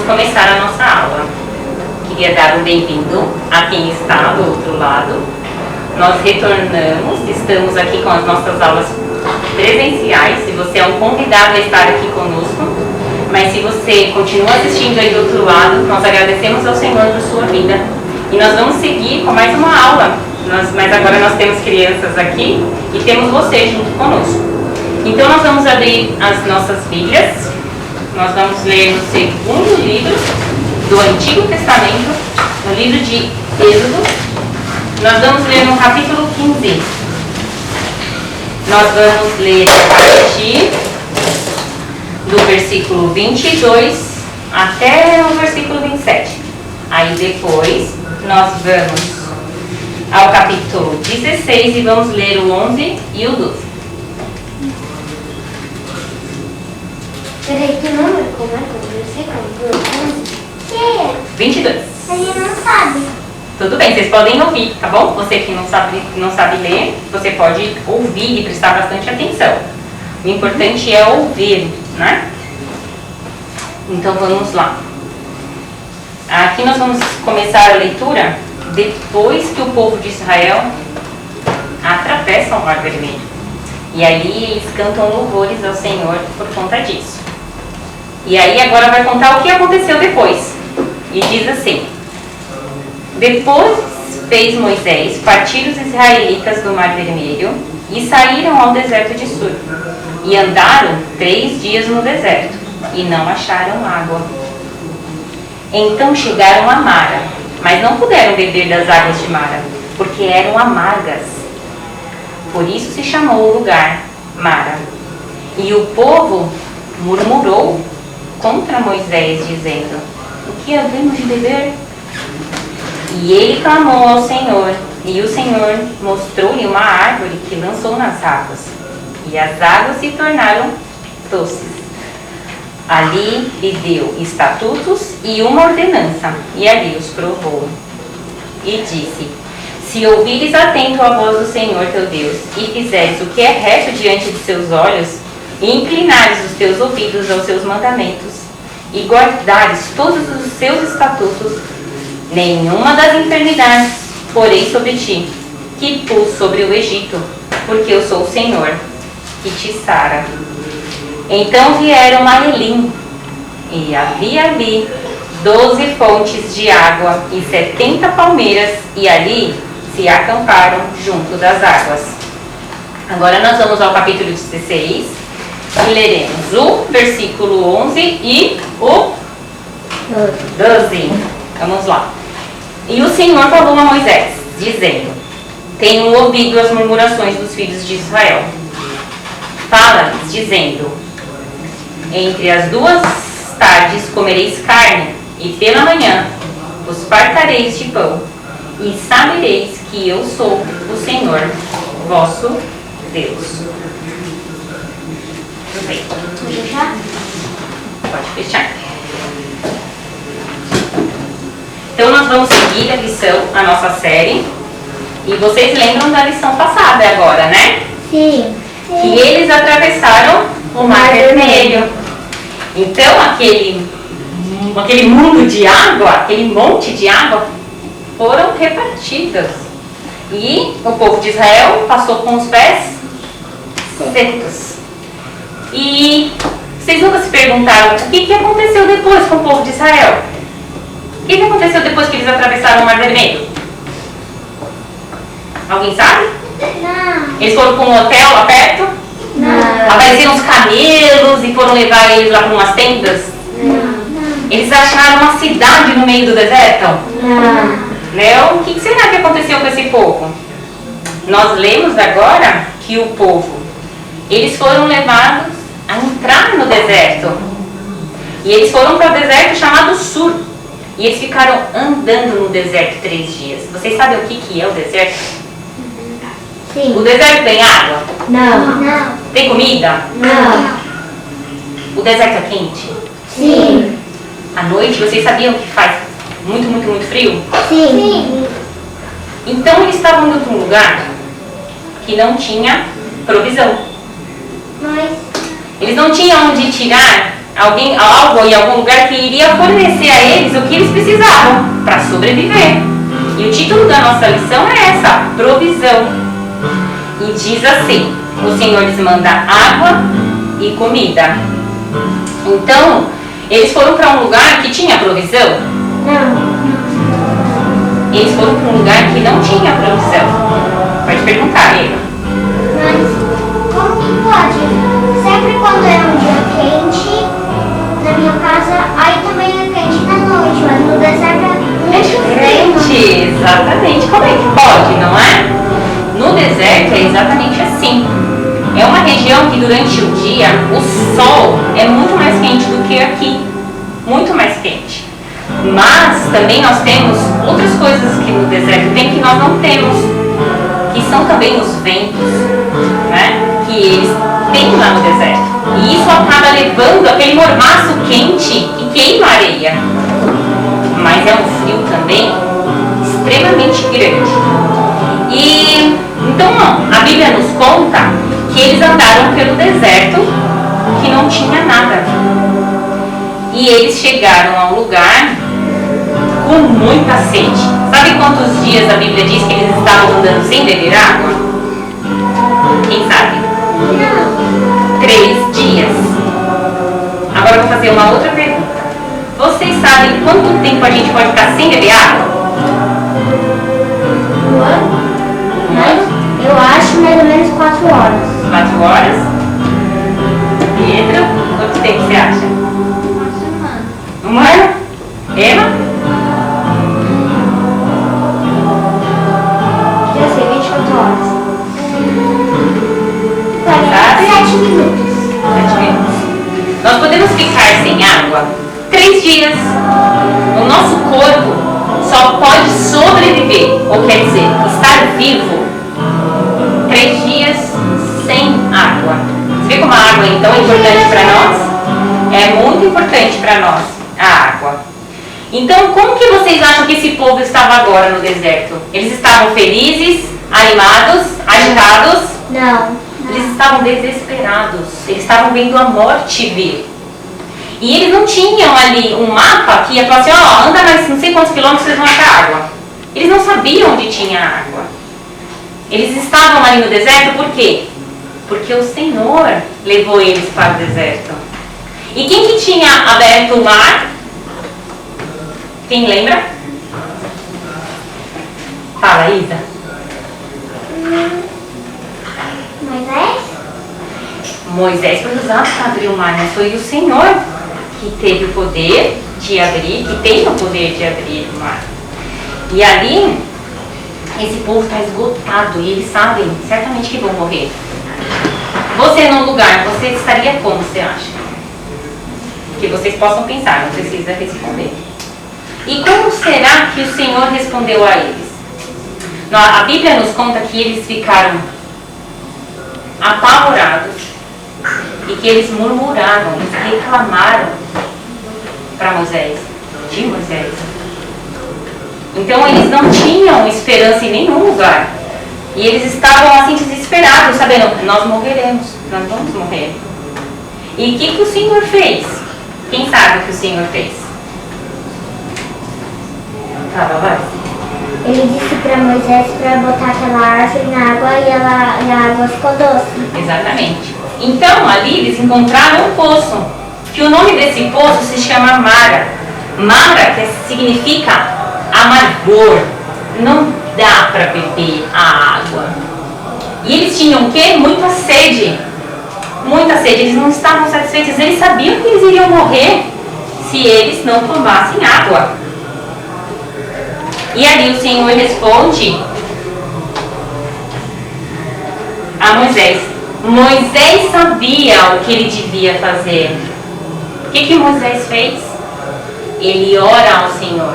começar a nossa aula. Queria dar um bem-vindo a quem está do outro lado. Nós retornamos, estamos aqui com as nossas aulas presenciais. Se você é um convidado a estar aqui conosco, mas se você continua assistindo aí do outro lado, nós agradecemos ao Senhor por sua vida. E nós vamos seguir com mais uma aula. Mas agora nós temos crianças aqui e temos você junto conosco. Então nós vamos abrir as nossas Bíblias. Nós vamos ler no segundo livro do Antigo Testamento, no livro de Êxodo. Nós vamos ler no capítulo 15. Nós vamos ler a partir do versículo 22 até o versículo 27. Aí depois nós vamos ao capítulo 16 e vamos ler o 11 e o 12. Peraí, que número? Como é que eu sei como? 11? Que? 22. A gente não sabe. Tudo bem, vocês podem ouvir, tá bom? Você que não sabe ler, você pode ouvir e prestar bastante atenção. O importante é ouvir, né? Então vamos lá. Aqui nós vamos começar a leitura depois que o povo de Israel atravessa o Mar Vermelho. E aí eles cantam louvores ao Senhor por conta disso. E aí agora vai contar o que aconteceu depois. E diz assim: depois fez Moisés partir os israelitas do Mar Vermelho e saíram ao deserto de Sur. E andaram 3 dias no deserto e não acharam água. Então chegaram a Mara, mas não puderam beber das águas de Mara, porque eram amargas. Por isso se chamou o lugar Mara. E o povo murmurou contra Moisés, dizendo: o que havemos de beber? E ele clamou ao Senhor, e o Senhor mostrou-lhe uma árvore que lançou nas águas, e as águas se tornaram doces. Ali lhe deu estatutos e uma ordenança, e ali os provou. E disse: se ouvires atento a voz do Senhor teu Deus, e fizeres o que é reto diante de seus olhos, e inclinares os teus ouvidos aos seus mandamentos, e guardares todos os seus estatutos, nenhuma das enfermidades porei sobre ti, que pus sobre o Egito, porque eu sou o Senhor, que te sara. Então vieram a Elim, e havia ali 12 fontes de água e 70 palmeiras, e ali se acamparam junto das águas. Agora nós vamos ao capítulo 16 e leremos o versículo 11 e o 12. Vamos lá. E o Senhor falou a Moisés, dizendo: tenho ouvido as murmurações dos filhos de Israel. Fala-lhes, dizendo: entre as 2 tardes comereis carne, e pela manhã vos fartareis de pão, e sabereis que eu sou o Senhor, vosso Deus. Tudo bem. Vou fechar? Pode fechar. Então nós vamos seguir a lição, a nossa série. E vocês lembram da lição passada agora, né? Sim. Que eles atravessaram o Mar Vermelho. Então aquele mundo de água, aquele monte de água, foram repartidas. E o povo de Israel passou com os pés secos. E vocês nunca se perguntaram o que aconteceu depois com o povo de Israel? O que aconteceu depois que eles atravessaram o Mar Vermelho? Alguém sabe? Não. Eles foram para um hotel lá perto? Não. Apareceram uns camelos e foram levar eles lá para umas tendas? Não. Eles acharam uma cidade no meio do deserto? Não. Não? O que será que aconteceu com esse povo? Nós lemos agora que o povo, eles foram levados a entrar no deserto. E eles foram para o deserto chamado Sur. E eles ficaram andando no deserto 3 dias. Vocês sabem o que é o deserto? Sim. O deserto tem água? Não. Não. Tem comida? Não. O deserto é quente? Sim. À noite, vocês sabiam que faz muito frio? Sim. Então eles estavam indo para um lugar que não tinha provisão. Mas. Eles não tinham onde tirar algo em algum lugar que iria fornecer a eles o que eles precisavam para sobreviver. E o título da nossa lição é essa: provisão. E diz assim: o Senhor lhes manda água e comida. Então, eles foram para um lugar que tinha provisão? Não. Eles foram para um lugar que não tinha provisão. Pode perguntar, Eva. Mas como que pode? Sempre quando é um dia quente, na minha casa, aí também é quente na noite, mas no deserto É diferente, exatamente. Como é que pode, não é? No deserto é exatamente assim. É uma região que durante o dia o sol é muito mais quente do que aqui. Muito mais quente. Mas também nós temos outras coisas que no deserto tem que nós não temos, que são também os ventos, né? Que eles têm lá no deserto. E isso acaba levando aquele mormaço quente que queima a areia. Mas é um frio também extremamente grande. E então a Bíblia nos conta que eles andaram pelo deserto que não tinha nada. E eles chegaram a um lugar com muita sede. Sabe quantos dias a Bíblia diz que eles estavam andando sem beber água? Quem sabe? não. 3 dias. Agora eu vou fazer uma outra pergunta. Vocês sabem quanto tempo a gente pode ficar sem beber água? Mas eu acho mais ou menos 4 horas. 4 horas? Pedro, quanto tempo você acha? Uma semana. 1 ano? Emma? Já sei, 24 horas. Sabe? 7 minutos. 7 minutos. Nós podemos ficar sem água 3 dias. O nosso corpo só pode sobreviver, ou quer dizer, estar vivo 3 dias sem água. Você vê como a água então é importante para nós? É muito importante para nós a água. Então, como que vocês acham que esse povo estava agora no deserto? Eles estavam felizes, animados, agitados? Não. Eles estavam desesperados. Eles estavam vendo a morte vir. E eles não tinham ali um mapa que ia falar assim, ó, anda mais não sei quantos quilômetros vocês vão achar água. Eles não sabiam onde tinha água. Eles estavam ali no deserto por quê? Porque o Senhor levou eles para o deserto. E quem que tinha aberto o mar? Quem lembra? Fala, Isa. Moisés? Moisés foi usado para abrir o mar, mas foi o Senhor que teve o poder de abrir, que tem o poder de abrir o mar. E ali, esse povo está esgotado e eles sabem certamente que vão morrer. Você num lugar, você estaria como, você acha? Que vocês possam pensar, não precisa responder. E como será que o Senhor respondeu a eles? A Bíblia nos conta que eles ficaram apavorados e que eles murmuraram, eles reclamaram para Moisés, de Moisés. Então eles não tinham esperança em nenhum lugar. E eles estavam assim desesperados, sabendo, nós morreremos, nós vamos morrer. E o que o Senhor fez? Quem sabe o que o Senhor fez? Fala, vai. Ele disse para Moisés para botar aquela árvore na água e a água ficou doce. Exatamente. Então ali eles encontraram um poço, que o nome desse poço se chama Mara. Mara, que significa amargor. Não dá para beber a água. E eles tinham o quê? Muita sede. Muita sede. Eles não estavam satisfeitos. Eles sabiam que eles iriam morrer se eles não tomassem água. E ali o Senhor responde a Moisés. Moisés sabia o que ele devia fazer. O que Moisés fez? Ele ora ao Senhor.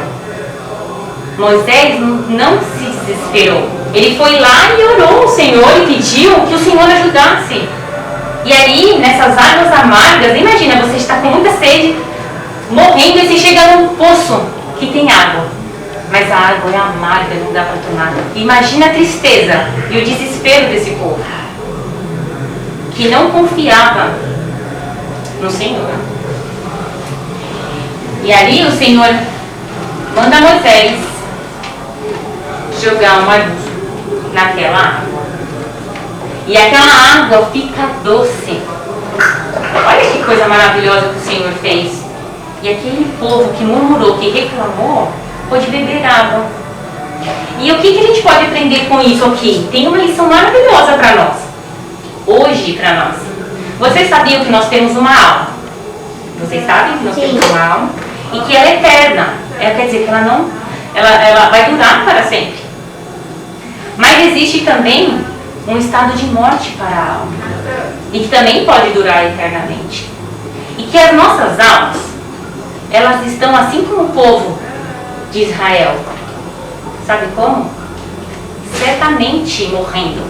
Moisés não se desesperou. Ele foi lá e orou ao Senhor e pediu que o Senhor ajudasse. E aí, nessas águas amargas, imagina, você está com muita sede, morrendo, e você chega num poço que tem água. Mas a água é amarga, não dá para tomar. Imagina a tristeza e o desespero desse povo, que não confiava no Senhor. E ali o Senhor manda Moisés jogar um arbusto naquela água. E aquela água fica doce. Olha que coisa maravilhosa que o Senhor fez. E aquele povo que murmurou, que reclamou, pôde beber água. E o que a gente pode aprender com isso aqui? Tem uma lição maravilhosa para nós. Hoje, para nós. Vocês sabiam que nós temos uma alma? Vocês sabem que nós temos uma alma? E que ela é eterna. Quer dizer que ela vai durar para sempre. Mas existe também um estado de morte para a alma. E que também pode durar eternamente. E que as nossas almas, elas estão assim como o povo de Israel. Sabe como? Certamente morrendo.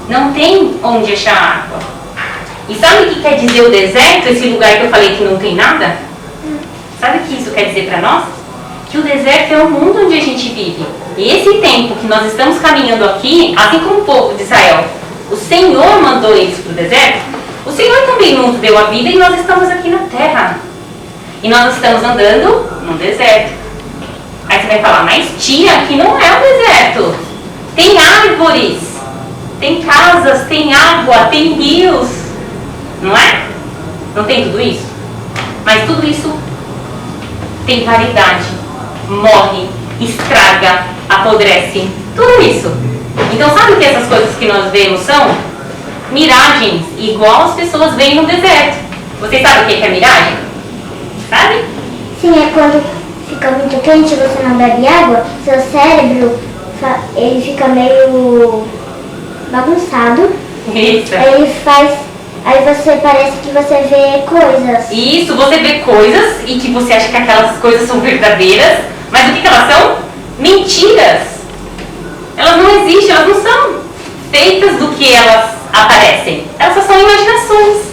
Não tem onde achar água. E sabe o que quer dizer o deserto? Esse lugar que eu falei que não tem nada? Sabe o que isso quer dizer para nós? Que o deserto é o mundo onde a gente vive. E esse tempo que nós estamos caminhando aqui, assim como o povo de Israel, o Senhor mandou eles para o deserto, o Senhor também nos deu a vida e nós estamos aqui na terra. E nós estamos andando no deserto. Aí você vai falar, mas tia, aqui não é um deserto. Tem árvores, tem casas, tem água, tem rios. Não é? Não tem tudo isso? Mas tudo isso tem validade, morre, estraga, apodrece, tudo isso. Então sabe o que essas coisas que nós vemos são? Miragens, igual as pessoas veem no deserto. Vocês sabem o que é miragem? Sabe? Sim, é quando fica muito quente e você não bebe água, seu cérebro ele fica meio bagunçado. Isso. Aí você parece que você vê coisas. Isso, você vê coisas e que você acha que aquelas coisas são verdadeiras, mas o que elas são? Mentiras. Elas não existem, elas não são feitas do que elas aparecem. Elas só são imaginações.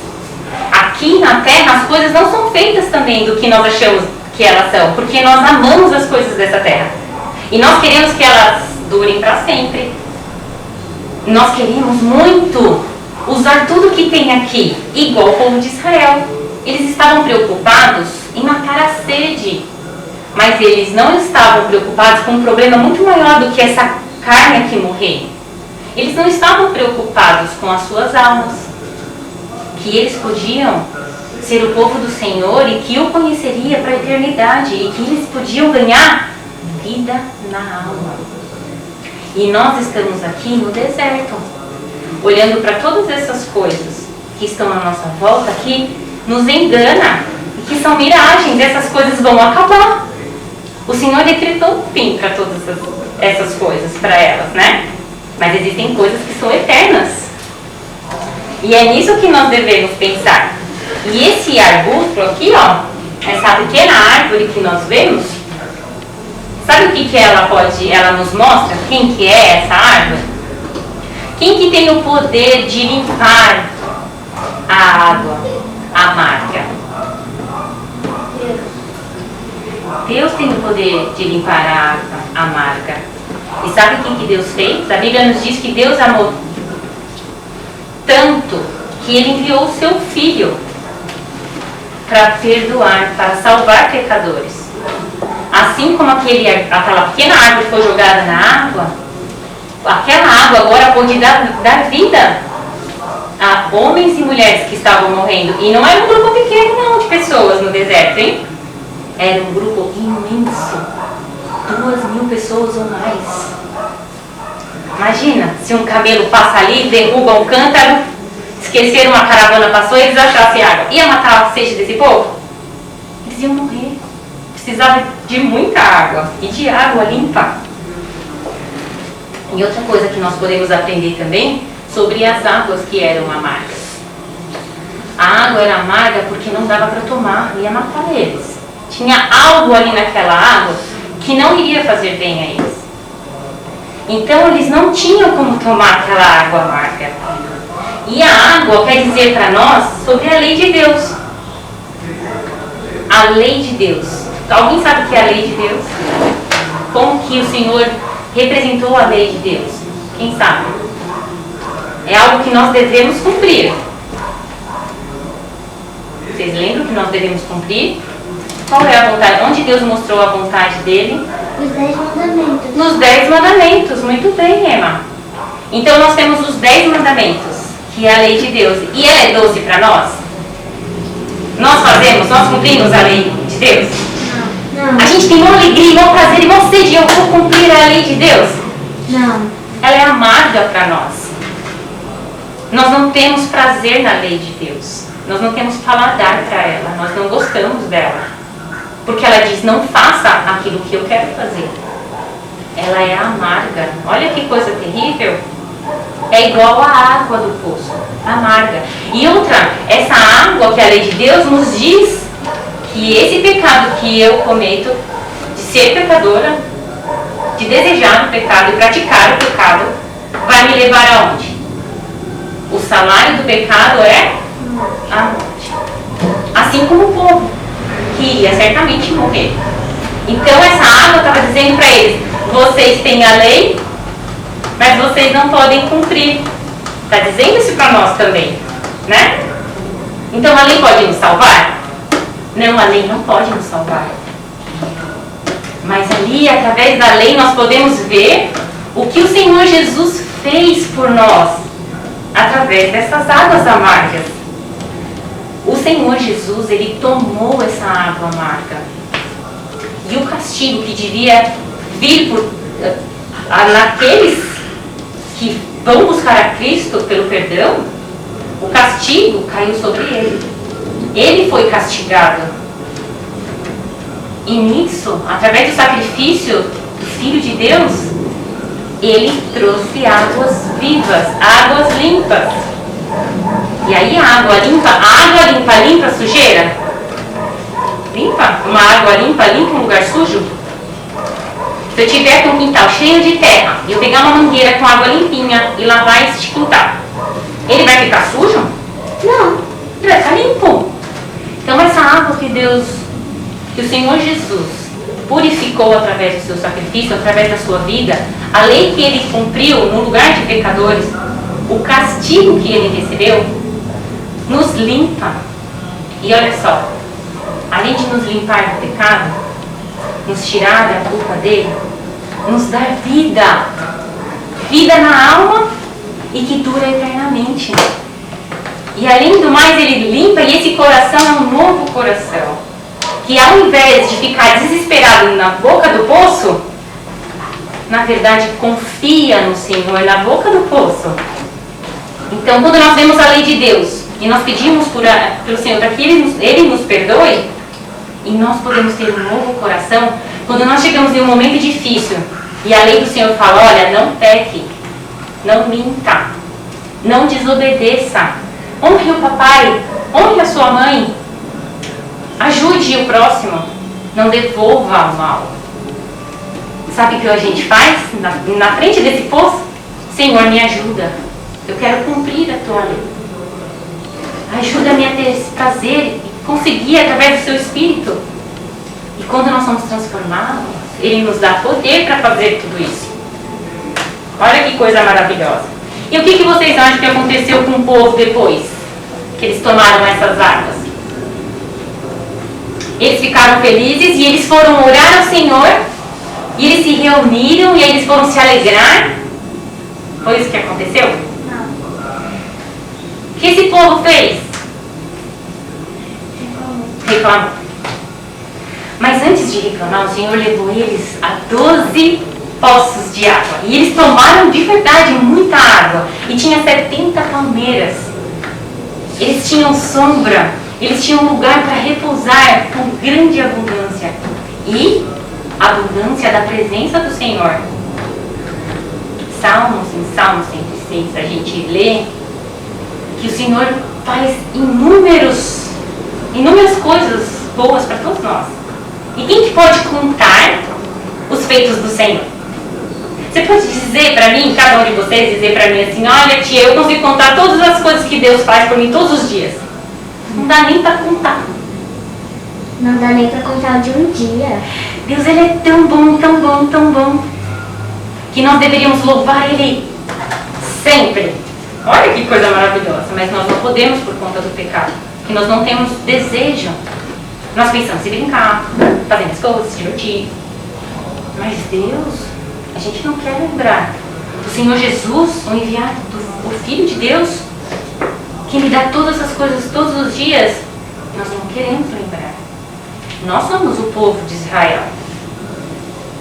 Aqui na Terra as coisas não são feitas também do que nós achamos que elas são, porque nós amamos as coisas dessa Terra. E nós queremos que elas durem para sempre. Nós queremos muito usar tudo que tem aqui, igual o povo de Israel. Eles estavam preocupados em matar a sede, mas eles não estavam preocupados com um problema muito maior do que essa carne aqui morrer. Eles não estavam preocupados com as suas almas, que eles podiam ser o povo do Senhor e que o conheceria para a eternidade e que eles podiam ganhar vida na alma. E nós estamos aqui no deserto, olhando para todas essas coisas que estão à nossa volta, que nos engana e que são miragens. Essas coisas vão acabar. O Senhor decretou um fim para todas essas coisas, para elas, né? Mas existem coisas que são eternas. E é nisso que nós devemos pensar. E esse arbusto aqui, ó, essa pequena árvore que nós vemos, sabe o que ela nos mostra? Quem que é essa árvore? Quem que tem o poder de limpar a água amarga? Deus tem o poder de limpar a água amarga. E sabe o que Deus fez? A Bíblia nos diz que Deus amou tanto que Ele enviou o seu Filho para perdoar, para salvar pecadores. Assim como aquela pequena árvore foi jogada na água, aquela água agora pode dar vida a homens e mulheres que estavam morrendo. E não era um grupo pequeno não de pessoas no deserto, hein? Era um grupo imenso. 2.000 pessoas ou mais. Imagina, se um camelo passa ali, derruba um cântaro, esqueceram, uma caravana passou e eles achassem água. Ia matar a sede desse povo? Eles iam morrer. Precisava de muita água e de água limpa. E outra coisa que nós podemos aprender também sobre as águas que eram amargas. A água era amarga porque não dava para tomar, ia matar eles. Tinha algo ali naquela água que não iria fazer bem a eles. Então eles não tinham como tomar aquela água amarga. E a água quer dizer para nós sobre a lei de Deus. A lei de Deus. Alguém sabe o que é a lei de Deus? Como que o Senhor representou a lei de Deus? Quem sabe? É algo que nós devemos cumprir. Vocês lembram que nós devemos cumprir? Qual é a vontade? Onde Deus mostrou a vontade dele? Os 10 mandamentos. Nos 10 mandamentos. Muito bem, Emma. Então nós temos os 10 mandamentos, que é a lei de Deus. E ela é doce para nós? Nós fazemos, nós cumprimos a lei de Deus? Não. A gente tem uma alegria, um prazer e uma sede. Eu vou cumprir a lei de Deus? Não. Ela é amarga para nós. Nós não temos prazer na lei de Deus. Nós não temos paladar para ela. Nós não gostamos dela. Porque ela diz, não faça aquilo que eu quero fazer. Ela é amarga. Olha que coisa terrível. É igual a água do poço. Amarga. E outra, essa água que é a lei de Deus nos diz que esse pecado que eu cometo, de ser pecadora, de desejar o pecado e praticar o pecado, vai me levar aonde? O salário do pecado é a morte. Assim como o povo, que iria certamente morrer. Então essa água estava dizendo para eles, vocês têm a lei, mas vocês não podem cumprir. Está dizendo isso para nós também, né? Então a lei pode nos salvar? Não, a lei não pode nos salvar. Mas ali, através da lei, nós podemos ver o que o Senhor Jesus fez por nós, através dessas águas amargas. O Senhor Jesus, Ele tomou essa água amarga. E o castigo que devia vir naqueles que vão buscar a Cristo pelo perdão, o castigo caiu sobre Ele. Ele foi castigado. E nisso, através do sacrifício do Filho de Deus, Ele trouxe águas vivas, águas limpas. E aí a água limpa sujeira? Limpa? Uma água limpa um lugar sujo? Se eu tiver com um quintal cheio de terra e eu pegar uma mangueira com água limpinha e lavar esse quintal, ele vai ficar sujo? Não. Ele vai ficar limpo. Então essa água que o Senhor Jesus purificou através do seu sacrifício, através da sua vida, a lei que Ele cumpriu no lugar de pecadores, o castigo que Ele recebeu, nos limpa. E olha só, além de nos limpar do pecado, nos tirar da culpa dele, nos dar vida. Vida na alma e que dura eternamente. E além do mais, Ele limpa e esse coração é um novo coração. Que ao invés de ficar desesperado na boca do poço, na verdade confia no Senhor na boca do poço. Então quando nós vemos a lei de Deus e nós pedimos pelo Senhor para que Ele nos perdoe, e nós podemos ter um novo coração, quando nós chegamos em um momento difícil e a lei do Senhor fala, olha, não peque, não minta, não desobedeça, honre o papai, honre a sua mãe, ajude o próximo, não devolva o mal. Sabe o que a gente faz na frente desse poço? Senhor, me ajuda, eu quero cumprir a tua lei. Ajuda-me a ter esse prazer e conseguir através do seu Espírito. E quando nós somos transformados, Ele nos dá poder para fazer tudo isso. Olha que coisa maravilhosa. E o que vocês acham que aconteceu com o povo depois que eles tomaram essas águas? Eles ficaram felizes e eles foram orar ao Senhor e eles se reuniram e aí eles foram se alegrar. Foi isso que aconteceu? Não. O que esse povo fez? Reclamou. Mas antes de reclamar, o Senhor levou eles a 12 poços de água. E eles tomaram de verdade muita água. E tinha 70 palmeiras. Eles tinham sombra. Eles tinham lugar para repousar com grande abundância. E abundância da presença do Senhor. Em Salmo 106, a gente lê que o Senhor faz inúmeras coisas boas para todos nós. E quem que pode contar os feitos do Senhor? Você pode dizer para mim, cada um de vocês, dizer para mim assim, olha tia, eu consigo contar todas as coisas que Deus faz por mim todos os dias. Não dá nem para contar. Não dá nem para contar de um dia. Deus, Ele é tão bom, tão bom, tão bom, que nós deveríamos louvar Ele sempre. Olha que coisa maravilhosa. Mas nós não podemos por conta do pecado. Que nós não temos desejo Nós pensamos em brincar, fazendo as coisas, se divertir. Mas Deus, a gente não quer lembrar do Senhor Jesus, o enviado, o Filho de Deus, que me dá todas as coisas todos os dias. Nós não queremos lembrar. Nós somos o povo de Israel.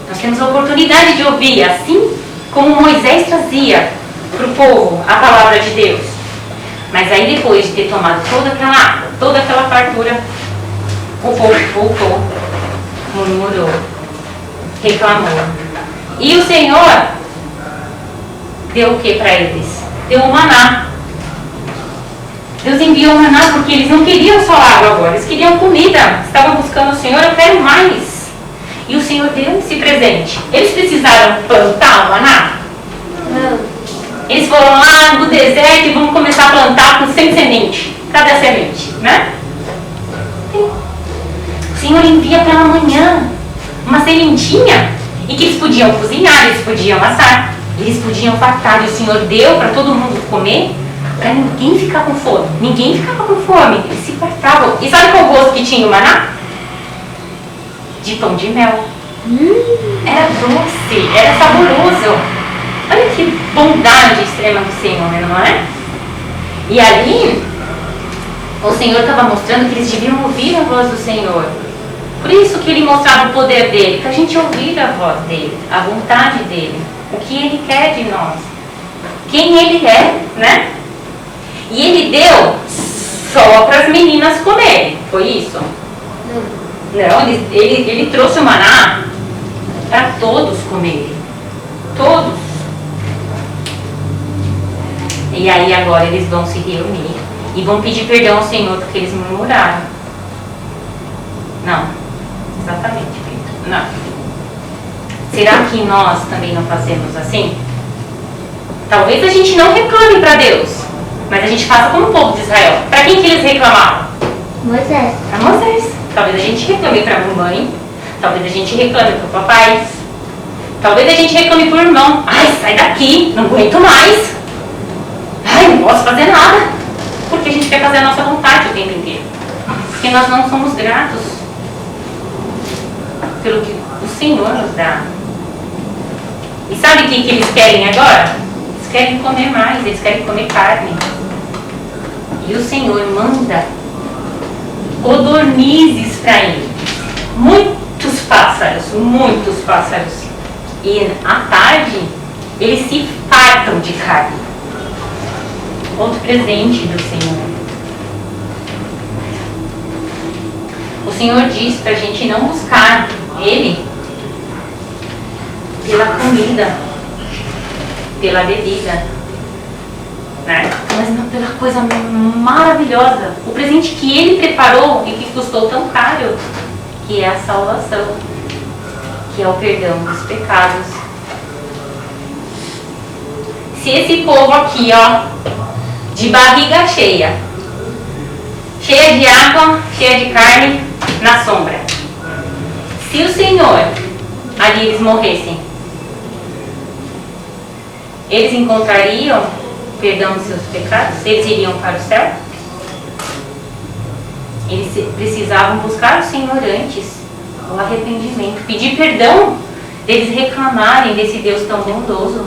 Nós temos a oportunidade de ouvir, assim como Moisés trazia para o povo a palavra de Deus. Mas aí depois de ter tomado toda aquela fartura, o povo voltou, murmurou, reclamou. E o Senhor deu o que para eles? Deu o maná. Deus enviou o maná porque eles não queriam só água agora, eles queriam comida. Estavam buscando o Senhor, eu quero mais. E o Senhor deu esse presente. Eles precisaram plantar o maná? Não. Eles foram lá no deserto e vão começar a plantar com 100 sementes. Cadê a semente? Né? O Senhor envia pela manhã uma sementinha e que eles podiam cozinhar, eles podiam assar, eles podiam fartar. E o Senhor deu para todo mundo comer, para ninguém ficar com fome. Ninguém ficava com fome, eles se fartavam. E sabe qual gosto que tinha o maná? De pão de mel. Era doce, era saboroso. Olha que bondade extrema do Senhor, não é? E ali, o Senhor estava mostrando que eles deviam ouvir a voz do Senhor. Por isso que Ele mostrava o poder dEle, para a gente ouvir a voz dEle, a vontade dEle, o que Ele quer de nós, quem Ele é, né? E Ele deu só para as meninas comerem, foi isso? Não, ele trouxe o maná para todos comerem. Todos. E aí agora eles vão se reunir e vão pedir perdão ao Senhor porque eles murmuraram. Não. Exatamente, Pedro. Não. Será que nós também não fazemos assim? Talvez a gente não reclame para Deus, mas a gente faça como o povo de Israel. Para quem que eles reclamaram? Moisés. Para Moisés. Talvez a gente reclame para a mamãe, talvez a gente reclame para o papai, talvez a gente reclame para o irmão. Ai, sai daqui, não aguento mais. Ai, não posso fazer nada. Porque a gente quer fazer a nossa vontade o tempo inteiro. Porque nós não somos gratos pelo que o Senhor nos dá. E sabe o que eles querem agora? Eles querem comer mais, eles querem comer carne. E o Senhor manda codornizes para eles. Muitos pássaros. E à tarde, eles se fartam de carne. Outro presente do Senhor. O Senhor diz para a gente não buscar Ele pela comida, pela bebida, né? Mas não pela coisa maravilhosa, o presente que Ele preparou e que custou tão caro, que é a salvação, que é o perdão dos pecados. Se esse povo aqui, ó, de barriga cheia de água, cheia de carne, na sombra, se o Senhor ali eles morressem, eles encontrariam perdão dos seus pecados? Eles iriam para o céu? Eles precisavam buscar o Senhor antes, o arrependimento, pedir perdão deles reclamarem desse Deus tão bondoso.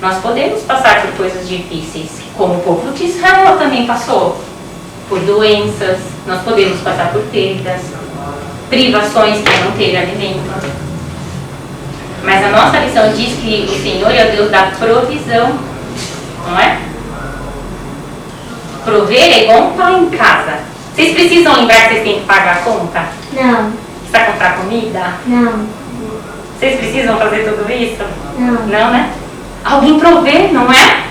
Nós podemos passar por coisas difíceis, como o povo de Israel também passou, por doenças, nós podemos passar por perdas, privações para não ter alimento. Mas a nossa lição diz que o Senhor é o Deus da provisão, não é? Prover é igual um pai em casa. Vocês precisam lembrar que vocês têm que pagar a conta? Não. Precisa comprar comida? Não. Vocês precisam fazer tudo isso? Não. Não, né? Alguém prover, não é?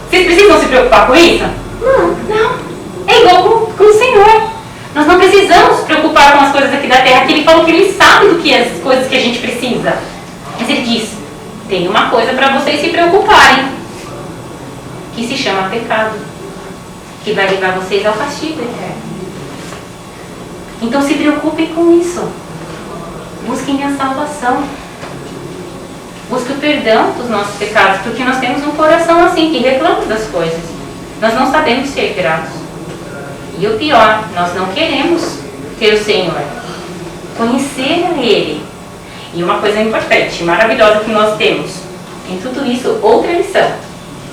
Vocês precisam se preocupar com isso? Não. É igual com o Senhor. Nós não precisamos se preocupar com as coisas aqui da terra, que Ele falou que Ele sabe do que as coisas que a gente precisa. Mas Ele diz, tem uma coisa para vocês se preocuparem, que se chama pecado, que vai levar vocês ao castigo eterno. Então se preocupem com isso. Busquem a salvação. Busque o perdão dos nossos pecados, porque nós temos um coração assim, que reclama das coisas. Nós não sabemos ser gratos. E o pior, nós não queremos ter o Senhor, conhecer a Ele. E uma coisa importante, maravilhosa que nós temos em tudo isso, outra lição.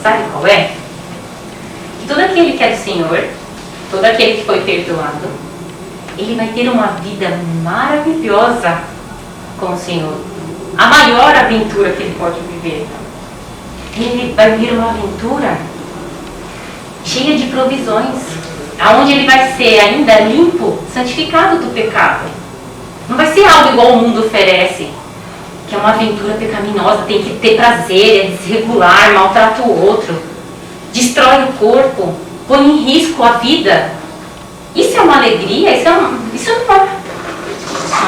Sabe qual é? Que todo aquele que é do Senhor, todo aquele que foi perdoado, ele vai ter uma vida maravilhosa com o Senhor. A maior aventura que ele pode viver. Ele vai viver uma aventura cheia de provisões, aonde ele vai ser ainda limpo, santificado do pecado. Não vai ser algo igual o mundo oferece, que é uma aventura pecaminosa, tem que ter prazer, é desregular, maltrata o outro, destrói o corpo, põe em risco a vida. Isso é uma alegria? Isso não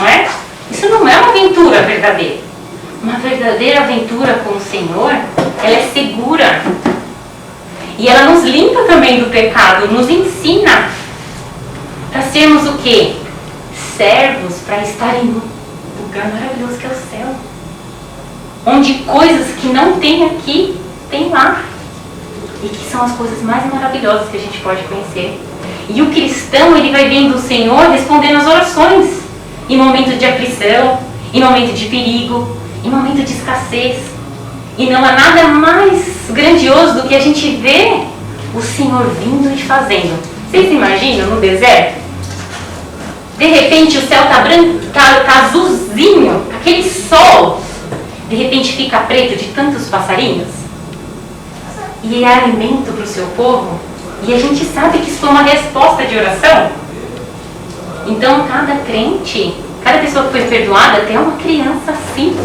é? Isso não é uma aventura verdadeira. Uma verdadeira aventura com o Senhor, ela é segura. E ela nos limpa também do pecado, nos ensina para sermos o quê? Servos, para estar em um lugar maravilhoso que é o céu. Onde coisas que não tem aqui, tem lá. E que são as coisas mais maravilhosas que a gente pode conhecer. E o cristão, ele vai vendo o Senhor respondendo as orações. Em momentos de aflição, em momento de perigo, em momento de escassez. E não há nada mais grandioso do que a gente ver o Senhor vindo e fazendo. Vocês imaginam no deserto? De repente o céu está branco, tá azulzinho, aquele sol, de repente fica preto de tantos passarinhos. E é alimento para o seu povo. E a gente sabe que isso foi uma resposta de oração. Então cada crente, cada pessoa que foi perdoada, até uma criança assim,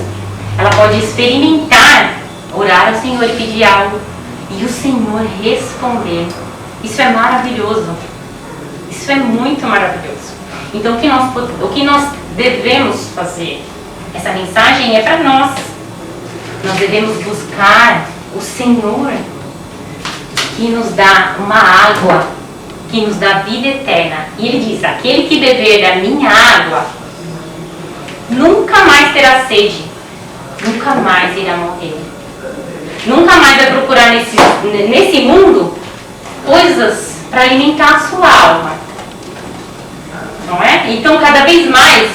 ela pode experimentar, orar ao Senhor e pedir algo, e o Senhor responder. Isso é maravilhoso. Isso é muito maravilhoso. Então o que nós devemos fazer? Essa mensagem é para nós. Nós devemos buscar o Senhor, que nos dá uma água, que nos dá vida eterna. E ele diz, aquele que beber da minha água, nunca mais terá sede, nunca mais irá morrer. Nunca mais vai procurar nesse mundo coisas para alimentar a sua alma. Não é? Então, cada vez mais,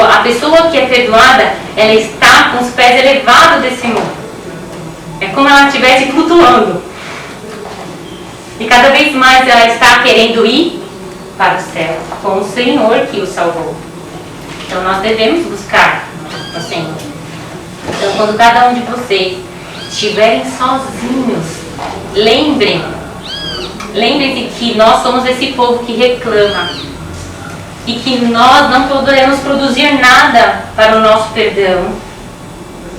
a pessoa que é perdoada, ela está com os pés elevados desse mundo. É como ela estivesse flutuando. E cada vez mais ela está querendo ir para o céu, com o Senhor que o salvou. Então, nós devemos buscar o Senhor. Então, quando cada um de vocês estiverem sozinhos, lembrem-se que nós somos esse povo que reclama e que nós não podemos produzir nada para o nosso perdão.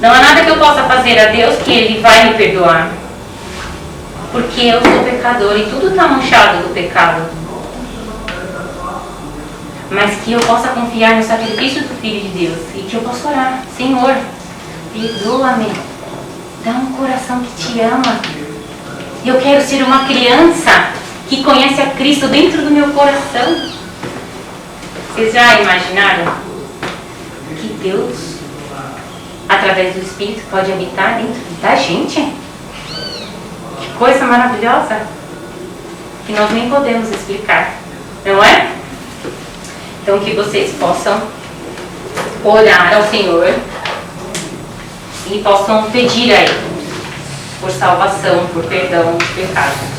Não há nada que eu possa fazer a Deus que Ele vai me perdoar, porque eu sou pecador e tudo está manchado do pecado. Mas que eu possa confiar no sacrifício do Filho de Deus e que eu possa orar, Senhor, perdoa-me, dá um coração que te ama. Eu quero ser uma criança que conhece a Cristo dentro do meu coração. Vocês já imaginaram que Deus, através do Espírito, pode habitar dentro da gente? Que coisa maravilhosa, que nós nem podemos explicar, não é? Então que vocês possam orar ao Senhor e possam pedir a Ele por salvação, por perdão dos pecados.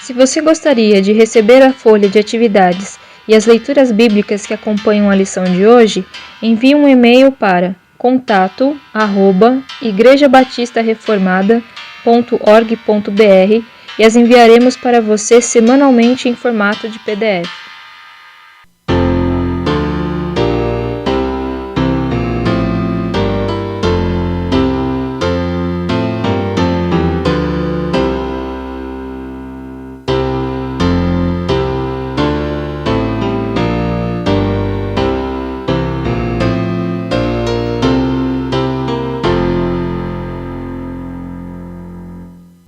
Se você gostaria de receber a folha de atividades e as leituras bíblicas que acompanham a lição de hoje, envie um e-mail para contato@igrejabatistarreformada.org.br e as enviaremos para você semanalmente em formato de PDF.